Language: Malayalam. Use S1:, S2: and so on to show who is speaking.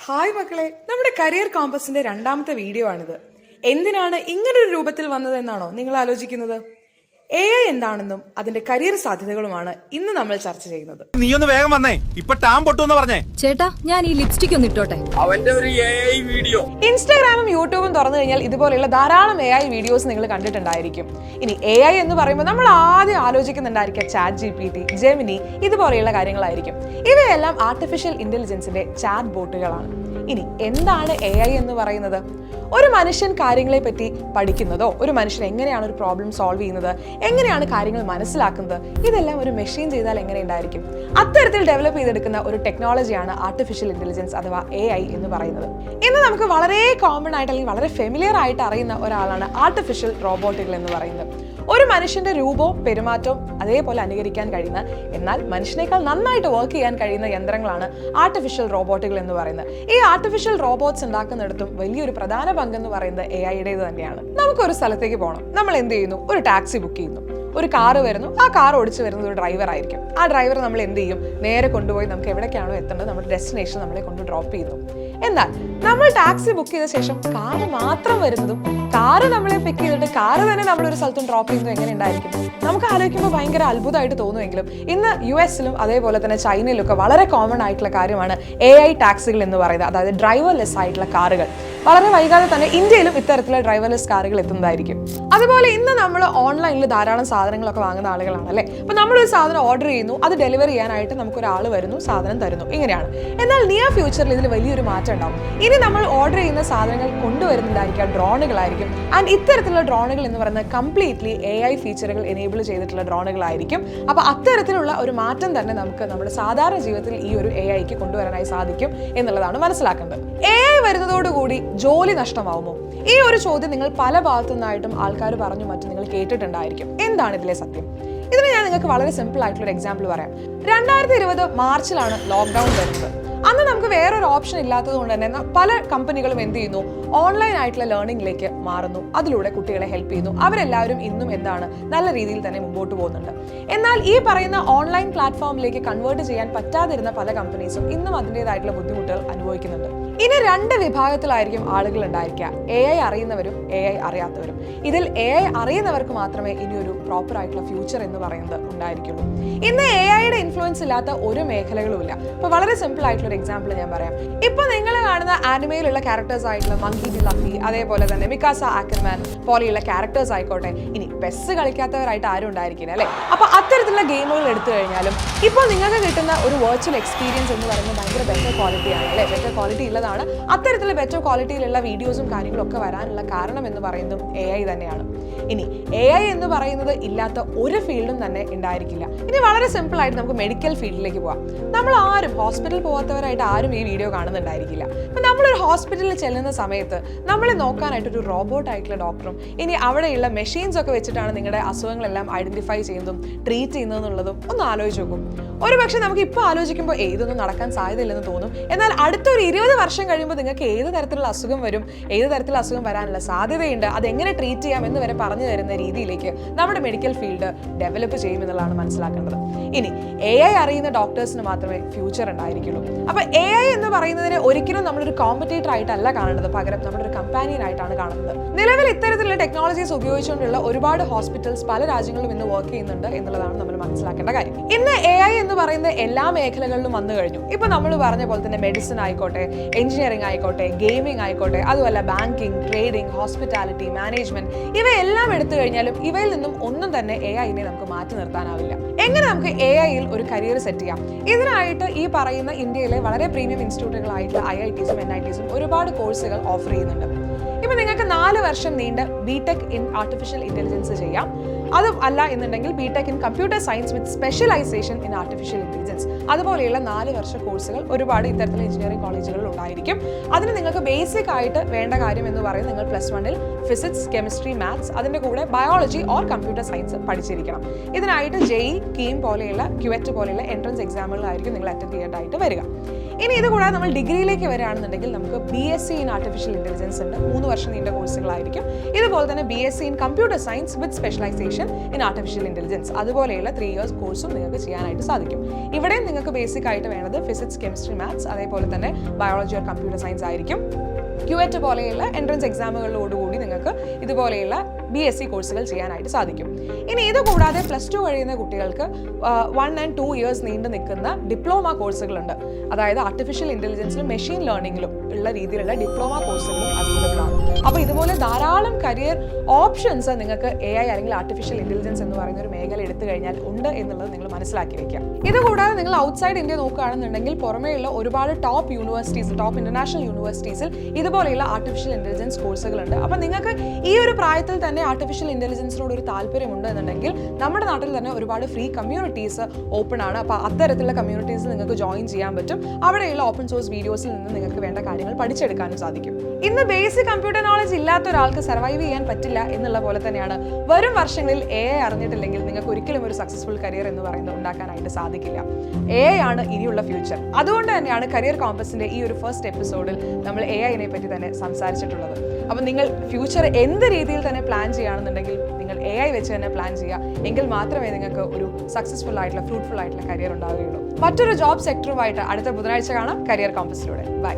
S1: ഹായ് മക്കളെ, നമ്മുടെ കരിയർ കോമ്പസിന്റെ രണ്ടാമത്തെ വീഡിയോ ആണിത്. എന്തിനാണ് ഇങ്ങനൊരു രൂപത്തിൽ വന്നതെന്നാണോ നിങ്ങൾ ആലോചിക്കുന്നത്? AI എന്താണെന്നും അതിന്റെ കരിയർ സാധ്യതകളുമാണ് ഇന്ന് നമ്മൾ ചർച്ച ചെയ്യുന്നത്.
S2: നീ ഒന്ന് വേഗം വന്നേ, ഇപ്പൊ ടാം പൊട്ടുന്ന് പറഞ്ഞേ.
S3: ചേട്ടാ, ഞാൻ ഈ ലിപ്സ്റ്റിക് ഒന്ന് ഇട്ടോട്ടെ.
S2: അവന്റെ ഒരു AI വീഡിയോ.
S1: ഇൻസ്റ്റാഗ്രാമും യൂട്യൂബും തുറന്നു കഴിഞ്ഞാൽ ഇതുപോലെയുള്ള ധാരാളം AI വീഡിയോസ് നിങ്ങൾ കണ്ടിട്ടുണ്ടായിരിക്കും. ഇനി AI എന്ന് പറയുമ്പോൾ നമ്മൾ ആദ്യം ആലോചിക്കുന്നുണ്ടായിരിക്കുക ChatGPT, ജെമിനി ഇതുപോലെയുള്ള കാര്യങ്ങളായിരിക്കും. ഇവയെല്ലാം ആർട്ടിഫിഷ്യൽ ഇന്റലിജൻസിന്റെ ചാറ്റ് ബോട്ടുകളാണ്. ഇനി എന്താണ് AI എന്ന് പറയുന്നത്? ഒരു മനുഷ്യൻ കാര്യങ്ങളെ പറ്റി പഠിക്കുന്നതോ, ഒരു മനുഷ്യൻ എങ്ങനെയാണ് ഒരു പ്രോബ്ലം സോൾവ് ചെയ്യുന്നത്, എങ്ങനെയാണ് കാര്യങ്ങൾ മനസ്സിലാക്കുന്നത്, ഇതെല്ലാം ഒരു മെഷീൻ ചെയ്താൽ എങ്ങനെ ഉണ്ടായിരിക്കും? അത്തരത്തിൽ ഡെവലപ്പ് ചെയ്തെടുക്കുന്ന ഒരു ടെക്നോളജിയാണ് ആർട്ടിഫിഷ്യൽ ഇന്റലിജൻസ് അഥവാ AI എന്ന് പറയുന്നത്. ഇന്ന് നമുക്ക് വളരെ കോമൺ ആയിട്ട് അല്ലെങ്കിൽ വളരെ ഫെമിലിയർ ആയിട്ട് അറിയുന്ന ഒരാളാണ് ആർട്ടിഫിഷ്യൽ റോബോട്ടുകൾ എന്ന് പറയുന്നത്. ഒരു മനുഷ്യന്റെ രൂപവും പെരുമാറ്റവും അതേപോലെ അനുകരിക്കാൻ കഴിയുന്ന, എന്നാൽ മനുഷ്യനേക്കാൾ നന്നായിട്ട് വർക്ക് ചെയ്യാൻ കഴിയുന്ന യന്ത്രങ്ങളാണ് ആർട്ടിഫിഷ്യൽ റോബോട്ടുകൾ എന്ന് പറയുന്നത്. ഈ ആർട്ടിഫിഷ്യൽ റോബോട്ട്സ് ഉണ്ടാക്കുന്നിടത്തും വലിയൊരു പ്രധാന പങ്കെന്ന് പറയുന്നത് AI-യുടേത് തന്നെയാണ്. നമുക്കൊരു സ്ഥലത്തേക്ക് പോകണം. നമ്മൾ എന്ത് ചെയ്യുന്നു? ഒരു ടാക്സി ബുക്ക് ചെയ്യുന്നു. ഒരു കാറ് വരുന്നു. ആ കാർ ഓടിച്ച് വരുന്നത് ഒരു ഡ്രൈവർ ആയിരിക്കും. ആ ഡ്രൈവർ നമ്മൾ എന്ത് ചെയ്യും? നേരെ കൊണ്ടുപോയി നമുക്ക് എവിടേക്കാണോ എത്തേണ്ടത് നമ്മുടെ ഡെസ്റ്റിനേഷൻ നമ്മളെ കൊണ്ട് ഡ്രോപ്പ് ചെയ്യുന്നു. എന്നാൽ നമ്മൾ ടാക്സി ബുക്ക് ചെയ്ത ശേഷം കാറ് മാത്രം വരുന്നതും കാറ് നമ്മളെ പിക്ക് ചെയ്തിട്ട് കാറ് തന്നെ നമ്മളൊരു സ്ഥലത്തും ഡ്രോപ്പ് ചെയ്യുന്നത് എങ്ങനെ ഉണ്ടായിരിക്കും? നമുക്ക് ആലോചിക്കുമ്പോൾ ഭയങ്കര അത്ഭുതമായിട്ട് തോന്നുമെങ്കിലും ഇന്ന് US-ലും അതേപോലെ തന്നെ ചൈനയിലൊക്കെ വളരെ കോമൺ ആയിട്ടുള്ള കാര്യമാണ് AI ടാക്സികൾ എന്ന് പറയുന്നത്. അതായത് ഡ്രൈവർലെസ് ആയിട്ടുള്ള കാറുകൾ. വളരെ വൈകാതെ തന്നെ ഇന്ത്യയിലും ഇത്തരത്തിലുള്ള ഡ്രൈവർലെസ് കാറുകൾ എത്തുന്നതായിരിക്കും. അതുപോലെ ഇന്ന് നമ്മൾ ഓൺലൈനിൽ ധാരാളം സാധനങ്ങളൊക്കെ വാങ്ങുന്ന ആളുകളാണ് അല്ലേ? അപ്പോൾ നമ്മളൊരു സാധനം ഓർഡർ ചെയ്യുന്നു, അത് ഡെലിവറി ചെയ്യാനായിട്ട് നമുക്കൊരാൾ വരുന്നു, സാധനം തരുന്നു, ഇങ്ങനെയാണ്. എന്നാൽ നിയർ ഫ്യൂച്ചറിൽ ഇതിൽ വലിയൊരു മാറ്റം ഉണ്ടാവും. ഇനി നമ്മൾ ഓർഡർ ചെയ്യുന്ന സാധനങ്ങൾ കൊണ്ടുവരുന്നുണ്ടായിരിക്കുക ഡ്രോണുകളായിരിക്കും. ആൻഡ് ഇത്തരത്തിലുള്ള ഡ്രോണുകൾ എന്ന് പറയുന്നത് കംപ്ലീറ്റ്ലി AI ഫീച്ചറുകൾ എനേബിൾ ചെയ്തിട്ടുള്ള ഡ്രോണുകളായിരിക്കും. അപ്പോൾ അത്തരത്തിലുള്ള ഒരു മാറ്റം തന്നെ നമുക്ക് നമ്മുടെ സാധാരണ ജീവിതത്തിൽ ഈ ഒരു AI-ക്ക് കൊണ്ടുവരാനായി സാധിക്കും എന്നുള്ളതാണ് മനസ്സിലാക്കേണ്ടത്. AI വരുന്നതോടുകൂടി ജോലി നഷ്ടമാവുമോ? ഈ ഒരു ചോദ്യം നിങ്ങൾ പല ഭാഗത്തു നിന്നായിട്ടും ആൾക്കാർ പറഞ്ഞു മറ്റും നിങ്ങൾ കേട്ടിട്ടുണ്ടായിരിക്കും. എന്താണ് ഇതിലെ സത്യം? ഇതിന് ഞാൻ നിങ്ങൾക്ക് വളരെ സിമ്പിൾ ആയിട്ടുള്ള ഒരു എക്സാമ്പിൾ പറയാം. 2020 മാർച്ചിലാണ് ലോക്ക്ഡൗൺ വരുന്നത്. അന്ന് നമുക്ക് വേറൊരു ഓപ്ഷൻ ഇല്ലാത്തത് കൊണ്ട് തന്നെ പല കമ്പനികളും എന്ത് ചെയ്യുന്നു? ഓൺലൈൻ ആയിട്ടുള്ള ലേണിംഗിലേക്ക് മാറുന്നു. അതിലൂടെ കുട്ടികളെ ഹെൽപ്പ് ചെയ്യുന്നു. അവരെല്ലാവരും ഇന്നും എന്താണ് നല്ല രീതിയിൽ തന്നെ മുമ്പോട്ട് പോകുന്നുണ്ട്. എന്നാൽ ഈ പറയുന്ന ഓൺലൈൻ പ്ലാറ്റ്ഫോമിലേക്ക് കൺവേർട്ട് ചെയ്യാൻ പറ്റാതിരുന്ന പല കമ്പനീസും ഇന്നും അതിൻ്റെതായിട്ടുള്ള ബുദ്ധിമുട്ടുകൾ അനുഭവിക്കുന്നുണ്ട്. ഇനി രണ്ട് വിഭാഗത്തിലായിരിക്കും ആളുകൾ ഉണ്ടായിരിക്കുക. AI അറിയുന്നവരും AI അറിയാത്തവരും. ഇതിൽ AI അറിയുന്നവർക്ക് മാത്രമേ ഇനിയൊരു പ്രോപ്പർ ആയിട്ടുള്ള ഫ്യൂച്ചർ എന്ന് പറയുന്നത് ഉണ്ടായിരിക്കുള്ളൂ. ഇന്ന് AI-യുടെ ഇൻഫ്ലുവൻസ് ഇല്ലാത്ത ഒരു മേഖലകളും ഇല്ല. ഇപ്പോൾ വളരെ സിമ്പിൾ ആയിട്ടുള്ള ഒരു എക്സാമ്പിൾ ഞാൻ പറയാം. ഇപ്പോൾ നിങ്ങൾ കാണുന്ന ആനിമയിലുള്ള ക്യാരക്ടേഴ്സ് ആയിട്ടുള്ള മങ്കി ഡി ലക്കി, അതേപോലെ തന്നെ മിക്കാസ ആക്കർമാൻ പോലെയുള്ള ക്യാരക്ടേഴ്സ് ആയിക്കോട്ടെ, ഇനി പെസ് കളിക്കാത്തവരായിട്ട് ആരും ഉണ്ടായിരിക്കില്ല അല്ലേ? അപ്പോൾ അത്തരത്തിലുള്ള ഗെയിമുകൾ എടുത്തു കഴിഞ്ഞാലും ഇപ്പോൾ നിങ്ങൾക്ക് കിട്ടുന്ന ഒരു വെർച്വൽ എക്സ്പീരിയൻസ് എന്ന് പറയുന്നത് ഭയങ്കര ബെറ്റർ ക്വാളിറ്റിയാണ് അല്ലേ? ബെറ്റർ ക്വാളിറ്റി ഉള്ളതാണ്. അത്തരത്തിലുള്ള ബെറ്റർ ക്വാളിറ്റിയിലുള്ള വീഡിയോസും കാര്യങ്ങളും ഒക്കെ വരാനുള്ള കാരണം എന്ന് പറയുന്നതും AI തന്നെയാണ്. ഇനി AI എന്ന് പറയുന്നത് ഇല്ലാത്ത ഒരു ഫീൽഡും തന്നെ ഉണ്ടായിരിക്കില്ല. ഇനി വളരെ സിമ്പിൾ ആയിട്ട് നമുക്ക് മെഡിക്കൽ ഫീൽഡിലേക്ക് പോവാം. നമ്മൾ ആരും ഹോസ്പിറ്റലിൽ പോകാത്തവരായിട്ട് ആരും ഈ വീഡിയോ കാണുന്നുണ്ടായിരിക്കില്ല. അപ്പം നമ്മളൊരു ഹോസ്പിറ്റലിൽ ചെല്ലുന്ന സമയത്ത് നമ്മളെ നോക്കാനായിട്ടൊരു റോബോട്ട് ആയിട്ടുള്ള ഡോക്ടറും ഇനി അവിടെയുള്ള മെഷീൻസ് ഒക്കെ വെച്ചിട്ടാണ് നിങ്ങളുടെ അസുഖങ്ങളെല്ലാം ഐഡന്റിഫൈ ചെയ്യുന്നതും ട്രീറ്റ് ചെയ്യുന്നതെന്നുള്ളതും ഒന്ന് ആലോചിച്ച് നോക്കും. ഒരു പക്ഷേ നമുക്ക് ഇപ്പോൾ ആലോചിക്കുമ്പോൾ ഇതൊന്നും നടക്കാൻ സാധ്യതയില്ലെന്ന് തോന്നും. എന്നാൽ അടുത്തൊരു 20 വർഷം കഴിയുമ്പോൾ നിങ്ങൾക്ക് ഏത് തരത്തിലുള്ള അസുഖം വരും, ഏത് തരത്തിലുള്ള അസുഖം വരാനുള്ള സാധ്യതയുണ്ട്, അതെങ്ങനെ ട്രീറ്റ് ചെയ്യാം എന്ന് വരെ പറഞ്ഞു തരുന്ന രീതിയിലേക്ക് നമ്മുടെ മെഡിക്കൽ ഫീൽഡ് ഡെവലപ്പ് ചെയ്യുമെന്നുള്ളതാണ് മനസ്സിലാക്കേണ്ടത്. ഇനി AI അറിയുന്ന ഡോക്ടേഴ്സിന് മാത്രമേ ഫ്യൂച്ചർ ഉണ്ടായിരിക്കുള്ളൂ. അപ്പോൾ AI എന്ന് പറയുന്നതിനെ ഒരിക്കലും നമ്മളൊരു കോമ്പറ്റേറ്റർ ആയിട്ടല്ല കാണുന്നത്, പകരം നമ്മളൊരു കമ്പാനിയൻ ആയിട്ടാണ് കാണുന്നത്. നിലവിൽ ഇത്തരത്തിലുള്ള ടെക്നോളജീസ് ഉപയോഗിച്ചുകൊണ്ടുള്ള ഒരുപാട് ഹോസ്പിറ്റൽസ് പല രാജ്യങ്ങളിലും ഇന്ന് വർക്ക് ചെയ്യുന്നുണ്ട് എന്നുള്ളതാണ് നമ്മൾ മനസ്സിലാക്കേണ്ട കാര്യം. ഇന്ന് AI എന്ന് പറയുന്ന എല്ലാ മേഖലകളിലും വന്നു കഴിഞ്ഞു. ഇപ്പൊ നമ്മൾ പറഞ്ഞ പോലെ തന്നെ മെഡിസിൻ ആയിക്കോട്ടെ, എഞ്ചിനീയറിംഗ് ആയിക്കോട്ടെ, ഗെയിമിംഗ് ആയിക്കോട്ടെ, അതുമല്ല ബാങ്കിങ്, ട്രേഡിംഗ്, ഹോസ്പിറ്റാലിറ്റി, മാനേജ്മെന്റ്, ഇവയെല്ലാം എടുത്തു കഴിഞ്ഞാലും ഇവയിൽ നിന്നും ഒന്നും തന്നെ AI-നെ നമുക്ക് മാറ്റി നിർത്താനാവില്ല. എങ്ങനെ നമുക്ക് AI-യിൽ ഒരു കരിയർ സെറ്റ് ചെയ്യാം? ഇതിനായിട്ട് ഈ പറയുന്ന ഇന്ത്യയിലെ വളരെ പ്രീമിയം ഇൻസ്റ്റിറ്റ്യൂട്ടുകളായിട്ടുള്ള IITs-ഉം NITs-ഉം ഒരുപാട് കോഴ്സുകൾ ഓഫർ ചെയ്യുന്നുണ്ട്. ഇപ്പൊ നിങ്ങൾക്ക് 4 വർഷം നീണ്ട BTech ഇൻ ആർട്ടിഫിഷ്യൽ ഇന്റലിജൻസ് ചെയ്യാം. അതും അല്ല എന്നുണ്ടെങ്കിൽ BTech in computer science with specialization in artificial intelligence, അതുപോലെയുള്ള 4 വർഷ കോഴ്സുകൾ ഒരുപാട് ഇത്തരത്തിലുള്ള എഞ്ചിനീയറിംഗ് കോളേജുകളിൽ ഉണ്ടായിരിക്കും. അതിന് നിങ്ങൾക്ക് ബേസിക് ആയിട്ട് വേണ്ട കാര്യം എന്ന് പറയുന്നത് നിങ്ങൾ +1-ൽ ഫിസിക്സ്, കെമിസ്ട്രി, മാത്സ്, അതിൻ്റെ കൂടെ ബയോളജി ഓർ കമ്പ്യൂട്ടർ സയൻസ് പഠിച്ചിരിക്കണം. ഇതിനായിട്ട് JEE, KEAM പോലെയുള്ള QET പോലെയുള്ള എൻട്രൻസ് എക്സാമുകളായിരിക്കും നിങ്ങൾ അറ്റൻഡ് ചെയ്യേണ്ടതായിട്ട് വരിക. ഇനി ഇത് കൂടാതെ നമ്മൾ ഡിഗ്രിയിലേക്ക് വരികയാണെന്നുണ്ടെങ്കിൽ നമുക്ക് BSc ഇൻ ആർട്ടിഫിഷ്യൽ ഇന്റലിജൻസ് ഉണ്ട്, 3 വർഷം നീണ്ട കോഴ്സുകളായിരിക്കും. ഇതുപോലെ തന്നെ BSc in computer science with specialization in artificial intelligence, അതുപോലെയുള്ള 3 ഇയേഴ്സ് കോഴ്സും നിങ്ങൾക്ക് ചെയ്യാനായിട്ട് സാധിക്കും. ഇവിടെയും നിങ്ങൾക്ക് ബേസിക് ആയിട്ട് വേണ്ടത് ഫിസിക്സ്, കെമിസ്ട്രി, മാത്സ്, അതേപോലെ തന്നെ ബയോളജി ഓർ കമ്പ്യൂട്ടർ സയൻസ് ആയിരിക്കും. QET പോലെയുള്ള എൻട്രൻസ് എക്സാമുകളിലോടുകൂടി നിങ്ങൾക്ക് ഇതുപോലെയുള്ള BSc കോഴ്സുകൾ ചെയ്യാനായിട്ട് സാധിക്കും. ഇനി ഇത് കൂടാതെ +2 കഴിയുന്ന കുട്ടികൾക്ക് 1 and 2 ഇയേഴ്സ് നീണ്ടു നിൽക്കുന്ന ഡിപ്ലോമ കോഴ്സുകളുണ്ട്. അതായത് ആർട്ടിഫിഷ്യൽ ഇന്റലിജൻസിലും മെഷീൻ ലേണിംഗിലും ഉള്ള രീതിയിലുള്ള ഡിപ്ലോമ കോഴ്സുകളും അവൈലബിൾ ആണ്. അപ്പോൾ ഇതുപോലെ ധാരാളം കരിയർ ഓപ്ഷൻസ് നിങ്ങൾക്ക് AI അല്ലെങ്കിൽ ആർട്ടിഫിഷ്യൽ ഇന്റലിജൻസ് എന്ന് പറയുന്ന ഒരു മേഖല എടുത്തു കഴിഞ്ഞാൽ ഉണ്ട് എന്നുള്ളത് നിങ്ങൾ മനസ്സിലാക്കി വെക്കുക. ഇതുകൂടാതെ നിങ്ങൾ ഔട്ട്സൈഡ് ഇന്ത്യ നോക്കുകയാണെന്നുണ്ടെങ്കിൽ പുറമേയുള്ള ഒരുപാട് ടോപ്പ് യൂണിവേഴ്സിറ്റീസ്, ടോപ്പ് ഇന്റർനാഷണൽ യൂണിവേഴ്സിറ്റീസിൽ ഇതുപോലെയുള്ള ആർട്ടിഫിഷ്യൽ ഇന്റലിജൻസ് കോഴ്സുകളുണ്ട്. അപ്പോൾ നിങ്ങൾക്ക് ഈ ഒരു പ്രായത്തിൽ തന്നെ ആർട്ടിഫിഷ്യൽ ഇന്റലിജൻസിനോട് ഒരു താല്പര്യമുണ്ട് എന്നുണ്ടെങ്കിൽ നമ്മുടെ നാട്ടിൽ തന്നെ ഒരുപാട് ഫ്രീ കമ്മ്യൂണിറ്റീസ് ഓപ്പൺ ആണ്. അപ്പോൾ അത്തരത്തിലുള്ള കമ്മ്യൂണിറ്റീസിൽ നിങ്ങൾക്ക് ജോയിൻ ചെയ്യാൻ പറ്റും. അവിടെയുള്ള ഓപ്പൺ സോഴ്സ് വീഡിയോസിൽ നിന്ന് നിങ്ങൾക്ക് വേണ്ട കാര്യങ്ങൾ പഠിച്ചെടുക്കാനും സാധിക്കും. ഇന്ന് ബേസിക് കമ്പ്യൂട്ടർ നോളജ് ഇല്ലാത്ത ഒരാൾക്ക് സർവൈവ് ചെയ്യാൻ പറ്റില്ല എന്നുള്ള പോലെ തന്നെയാണ് വരും വർഷങ്ങളിൽ AI അറിഞ്ഞിട്ടില്ലെങ്കിൽ നിങ്ങൾക്ക് ഒരിക്കലും ഒരു സക്സസ്ഫുൾ കരിയർ എന്ന് പറയുന്നത് ഉണ്ടാക്കാനായിട്ട് സാധിക്കില്ല. AI ആണ് ഇനിയുള്ള ഫ്യൂച്ചർ. അതുകൊണ്ട് തന്നെയാണ് കരിയർ കോമ്പസിന്റെ ഈ ഒരു ഫസ്റ്റ് എപ്പിസോഡിൽ നമ്മൾ AI-നെ പറ്റി തന്നെ സംസാരിച്ചിട്ടുള്ളത്. അപ്പോൾ നിങ്ങൾ ഫ്യൂച്ചർ എന്ത് രീതിയിൽ തന്നെ പ്ലാൻ ചെയ്യുകയാണെന്നുണ്ടെങ്കിൽ നിങ്ങൾ AI വെച്ച് തന്നെ പ്ലാൻ ചെയ്യുക. എങ്കിൽ മാത്രമേ നിങ്ങൾക്ക് ഒരു സക്സസ്ഫുൾ ആയിട്ടുള്ള ഫ്രൂട്ട്ഫുൾ ആയിട്ടുള്ള കരിയർ ഉണ്ടാവുകയുള്ളൂ. മറ്റൊരു ജോബ് സെക്ടറുമായിട്ട് അടുത്ത ബുധനാഴ്ച കാണാം കരിയർ കോമ്പസിലൂടെ. ബൈ.